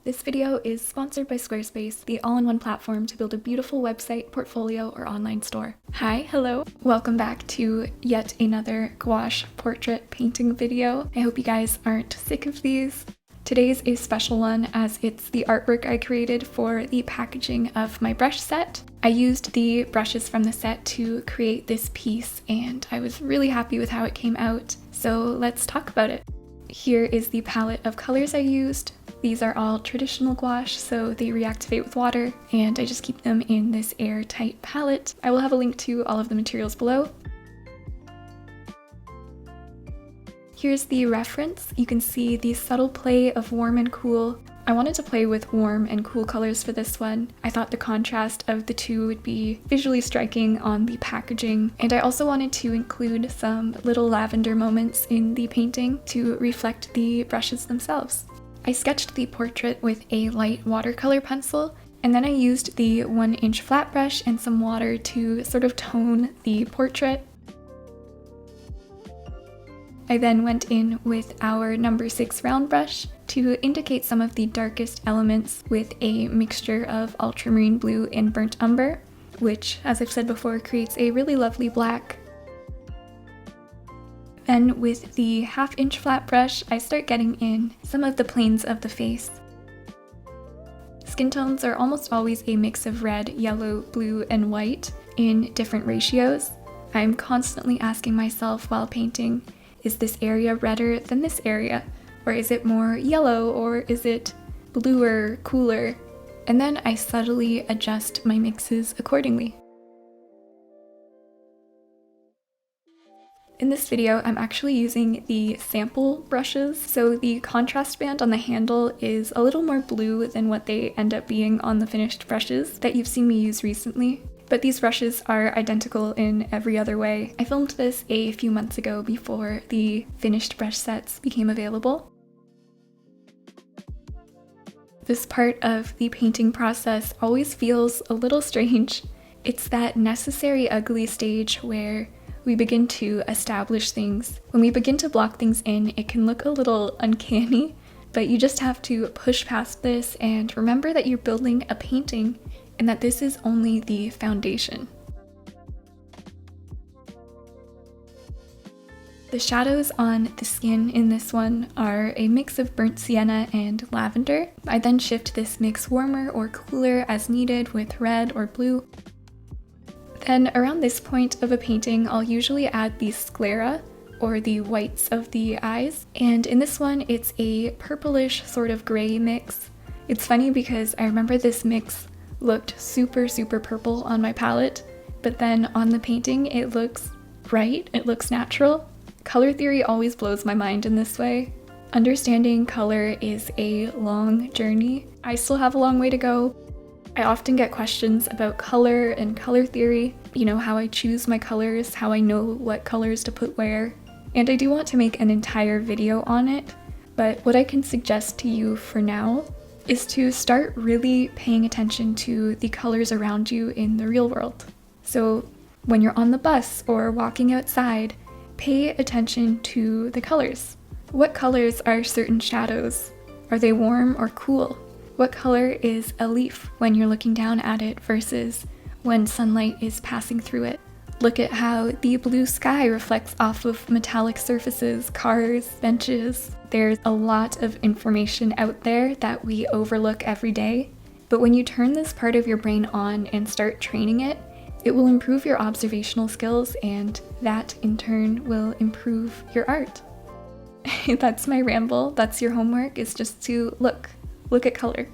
This video is sponsored by Squarespace, the all-in-one platform to build a beautiful website, portfolio, or online store. Hi, hello. Welcome back to yet another gouache portrait painting video. I hope you guys aren't sick of these. Today's a special one as it's the artwork I created for the packaging of my brush set. I used the brushes from the set to create this piece and I was really happy with how it came out. So let's talk about it. Here is the palette of colors I used. These are all traditional gouache, so they reactivate with water, and I just keep them in this airtight palette. I will have a link to all of the materials below. Here's the reference. You can see the subtle play of warm and cool. I wanted to play with warm and cool colors for this one. I thought the contrast of the two would be visually striking on the packaging, and I also wanted to include some little lavender moments in the painting to reflect the brushes themselves. I sketched the portrait with a light watercolor pencil, and then I used the 1-inch flat brush and some water to sort of tone the portrait. I then went in with our number 6 round brush to indicate some of the darkest elements with a mixture of ultramarine blue and burnt umber, which, as I've said before, creates a really lovely black. Then with the 1/2-inch flat brush, I start getting in some of the planes of the face. Skin tones are almost always a mix of red, yellow, blue, and white in different ratios. I'm constantly asking myself while painting, is this area redder than this area? Or is it more yellow, or is it bluer, cooler? And then I subtly adjust my mixes accordingly. In this video, I'm actually using the sample brushes, so the contrast band on the handle is a little more blue than what they end up being on the finished brushes that you've seen me use recently. But these brushes are identical in every other way. I filmed this a few months ago before the finished brush sets became available. This part of the painting process always feels a little strange. It's that necessary ugly stage where we begin to establish things. When we begin to block things in, it can look a little uncanny, but you just have to push past this and remember that you're building a painting and that this is only the foundation. The shadows on the skin in this one are a mix of burnt sienna and lavender. I then shift this mix warmer or cooler as needed with red or blue. Then around this point of a painting, I'll usually add the sclera, or the whites of the eyes, and in this one it's a purplish sort of gray mix. It's funny because I remember this mix looked super purple on my palette, but then on the painting it looks bright, it looks natural. Color theory always blows my mind in this way. Understanding color is a long journey. I still have a long way to go. I often get questions about color and color theory, you know, how I choose my colors, how I know what colors to put where, and I do want to make an entire video on it, but what I can suggest to you for now is to start really paying attention to the colors around you in the real world. So when you're on the bus or walking outside, pay attention to the colors. What colors are certain shadows? Are they warm or cool? What color is a leaf when you're looking down at it versus when sunlight is passing through it? Look at how the blue sky reflects off of metallic surfaces, cars, benches. There's a lot of information out there that we overlook every day, but when you turn this part of your brain on and start training it, it will improve your observational skills, and that in turn will improve your art. That's my ramble. That's your homework, is just to look at color.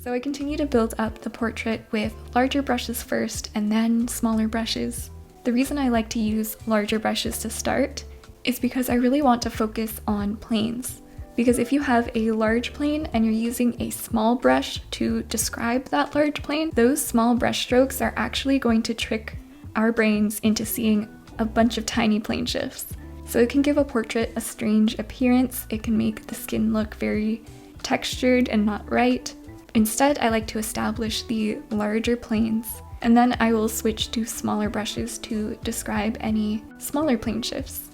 So I continue to build up the portrait with larger brushes first and then smaller brushes. The reason I like to use larger brushes to start is because I really want to focus on planes. because if you have a large plane and you're using a small brush to describe that large plane, those small brush strokes are actually going to trick our brains into seeing a bunch of tiny plane shifts. So it can give a portrait a strange appearance, it can make the skin look very textured and not right. Instead, I like to establish the larger planes, and then I will switch to smaller brushes to describe any smaller plane shifts.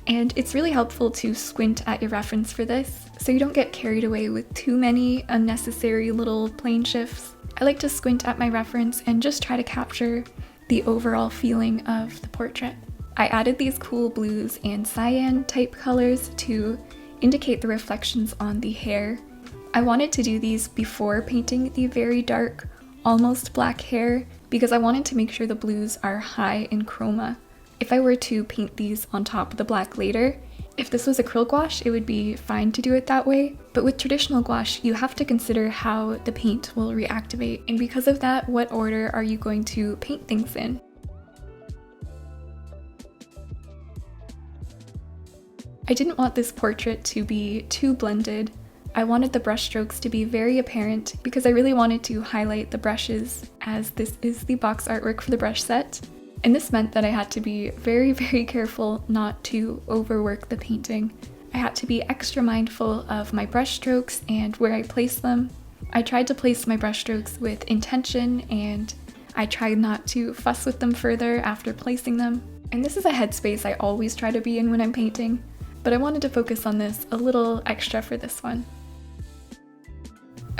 And it's really helpful to squint at your reference for this, so you don't get carried away with too many unnecessary little plane shifts. I like to squint at my reference and just try to capture the overall feeling of the portrait. I added these cool blues and cyan type colors to indicate the reflections on the hair. I wanted to do these before painting the very dark, almost black hair, because I wanted to make sure the blues are high in chroma. If I were to paint these on top of the black later, if this was acrylic gouache, it would be fine to do it that way, but with traditional gouache, you have to consider how the paint will reactivate, and because of that, what order are you going to paint things in? I didn't want this portrait to be too blended. I wanted the brush strokes to be very apparent because I really wanted to highlight the brushes, as this is the box artwork for the brush set. And this meant that I had to be very, very careful not to overwork the painting. I had to be extra mindful of my brush strokes and where I place them. I tried to place my brush strokes with intention, and I tried not to fuss with them further after placing them. And this is a headspace I always try to be in when I'm painting, but I wanted to focus on this a little extra for this one.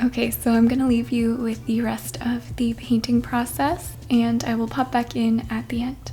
Okay, so I'm gonna leave you with the rest of the painting process, and I will pop back in at the end.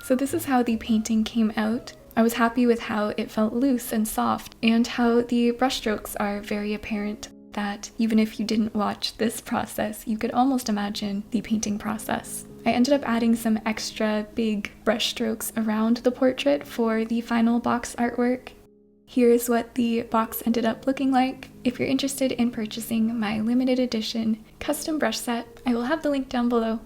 So this is how the painting came out. I was happy with how it felt loose and soft, and how the brushstrokes are very apparent, that even if you didn't watch this process, you could almost imagine the painting process. I ended up adding some extra big brushstrokes around the portrait for the final box artwork. Here's what the box ended up looking like. If you're interested in purchasing my limited edition custom brush set, I will have the link down below.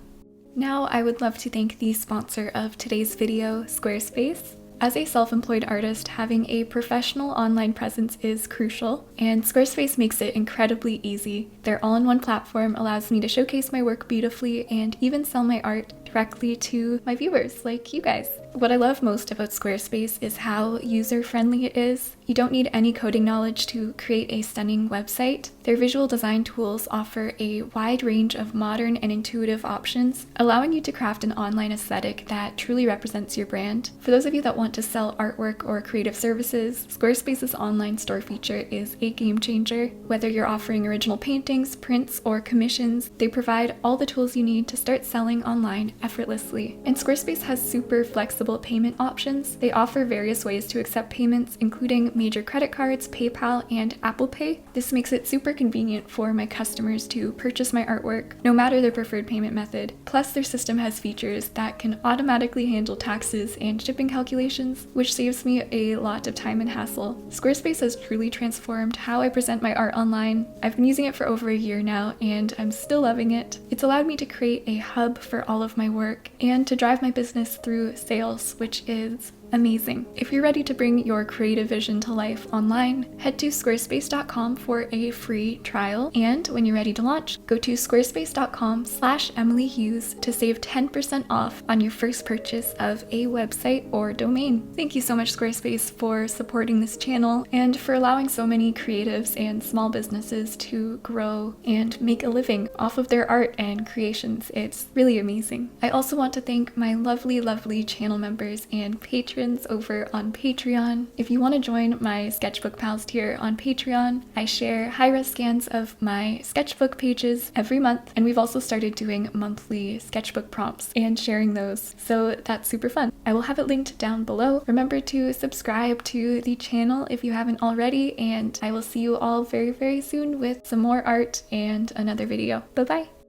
Now I would love to thank the sponsor of today's video, Squarespace. As a self-employed artist, having a professional online presence is crucial, and Squarespace makes it incredibly easy. Their all-in-one platform allows me to showcase my work beautifully and even sell my art directly to my viewers like you guys. What I love most about Squarespace is how user-friendly it is. You don't need any coding knowledge to create a stunning website. Their visual design tools offer a wide range of modern and intuitive options, allowing you to craft an online aesthetic that truly represents your brand. For those of you that want to sell artwork or creative services, Squarespace's online store feature is a game changer. Whether you're offering original paintings, prints, or commissions, they provide all the tools you need to start selling online effortlessly. And Squarespace has super flexible payment options. They offer various ways to accept payments, including major credit cards, PayPal, and Apple Pay. This makes it super convenient for my customers to purchase my artwork, no matter their preferred payment method. Plus, their system has features that can automatically handle taxes and shipping calculations, which saves me a lot of time and hassle. Squarespace has truly transformed how I present my art online. I've been using it for over a year now, and I'm still loving it. It's allowed me to create a hub for all of my work and to drive my business through sales, which is amazing. If you're ready to bring your creative vision to life online, head to squarespace.com for a free trial. And when you're ready to launch, go to squarespace.com/Emily Hughes to save 10% off on your first purchase of a website or domain. Thank you so much, Squarespace, for supporting this channel and for allowing so many creatives and small businesses to grow and make a living off of their art and creations. It's really amazing. I also want to thank my lovely, lovely channel members and patrons over on Patreon. If you want to join my Sketchbook Pals tier on Patreon, I share high-res scans of my sketchbook pages every month, and we've also started doing monthly sketchbook prompts and sharing those, so that's super fun. I will have it linked down below. Remember to subscribe to the channel if you haven't already, and I will see you all very, very soon with some more art and another video. Bye-bye!